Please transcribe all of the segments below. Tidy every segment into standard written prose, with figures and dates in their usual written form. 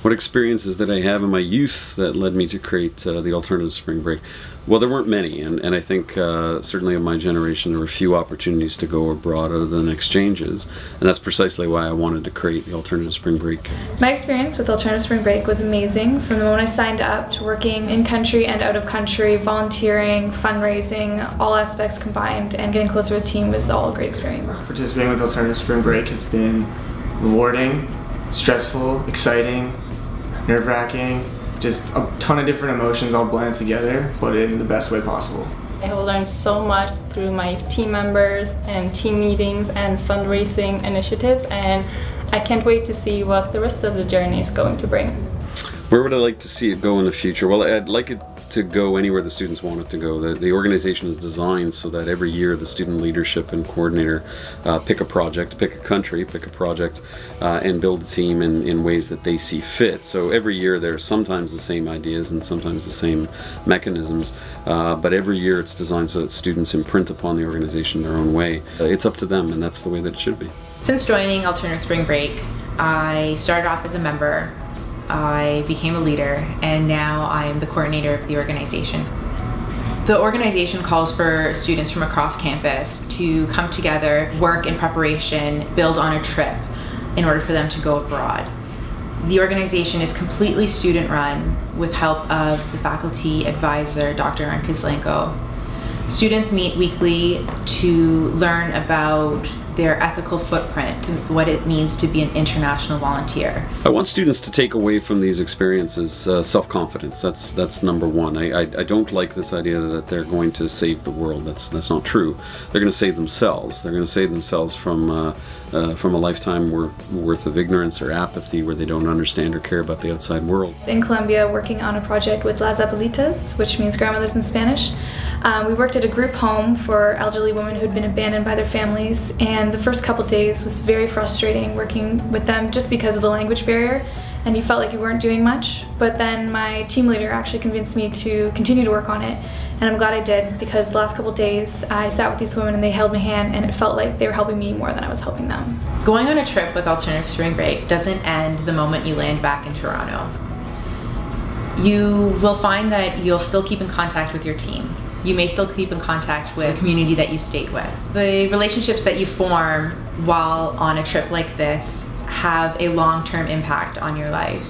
What experiences did I have in my youth that led me to create the alternative spring break? Well, there weren't many, and I think certainly in my generation there were few opportunities to go abroad other than exchanges, and that's precisely why I wanted to create the alternative spring break. My experience with alternative spring break was amazing. From the moment I signed up to working in country and out of country, volunteering, fundraising, all aspects combined, and getting closer with the team was all a great experience. Participating with alternative spring break has been rewarding, stressful, exciting, nerve-wracking, just a ton of different emotions all blended together, but in the best way possible. I have learned so much through my team members and team meetings and fundraising initiatives, and I can't wait to see what the rest of the journey is going to bring. Where would I like to see it go in the future? Well, I'd like it to go anywhere the students want it to go. The organization is designed so that every year the student leadership and coordinator pick a project, pick a country, pick a project, and build a team in ways that they see fit. So every year there are sometimes the same ideas and sometimes the same mechanisms, but every year it's designed so that students imprint upon the organization their own way. It's up to them, and that's the way that it should be. Since joining Alternative Spring Break, I started off as a member, I became a leader, and now I am the coordinator of the organization. The organization calls for students from across campus to come together, work in preparation, build on a trip in order for them to go abroad. The organization is completely student-run with help of the faculty advisor, Dr. Aaron Kizlenko. Students meet weekly to learn about their ethical footprint, what it means to be an international volunteer. I want students to take away from these experiences self-confidence. That's number one. I don't like this idea that they're going to save the world. That's not true. They're going to save themselves. They're going to save themselves from a lifetime worth of ignorance or apathy where they don't understand or care about the outside world. In Colombia, working on a project with Las Abuelitas, which means grandmothers in Spanish. We worked at a group home for elderly women who had been abandoned by their families, and the first couple days was very frustrating working with them just because of the language barrier, and you felt like you weren't doing much. But then my team leader actually convinced me to continue to work on it, and I'm glad I did, because the last couple days I sat with these women and they held my hand, and it felt like they were helping me more than I was helping them. Going on a trip with Alternative Spring Break doesn't end the moment you land back in Toronto. You will find that you'll still keep in contact with your team. You may still keep in contact with the community that you stayed with. The relationships that you form while on a trip like this have a long-term impact on your life.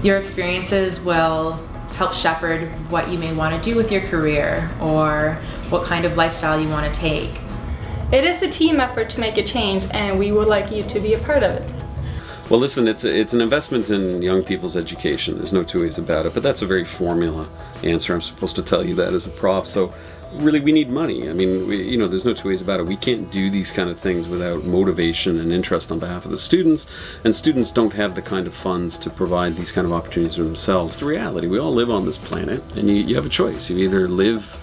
Your experiences will help shepherd what you may want to do with your career or what kind of lifestyle you want to take. It is a team effort to make a change, and we would like you to be a part of it. Well, listen, it's an investment in young people's education. There's no two ways about it, but that's a very formula answer. I'm supposed to tell you that as a prof, so really we need money. I mean, there's no two ways about it. We can't do these kind of things without motivation and interest on behalf of the students, and students don't have the kind of funds to provide these kind of opportunities for themselves. It's the reality. We all live on this planet, and you have a choice. You either live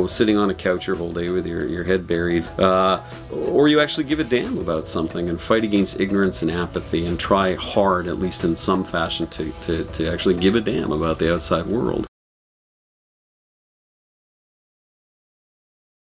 sitting on a couch your whole day with your head buried, or you actually give a damn about something and fight against ignorance and apathy and try hard, at least in some fashion, to actually give a damn about the outside world.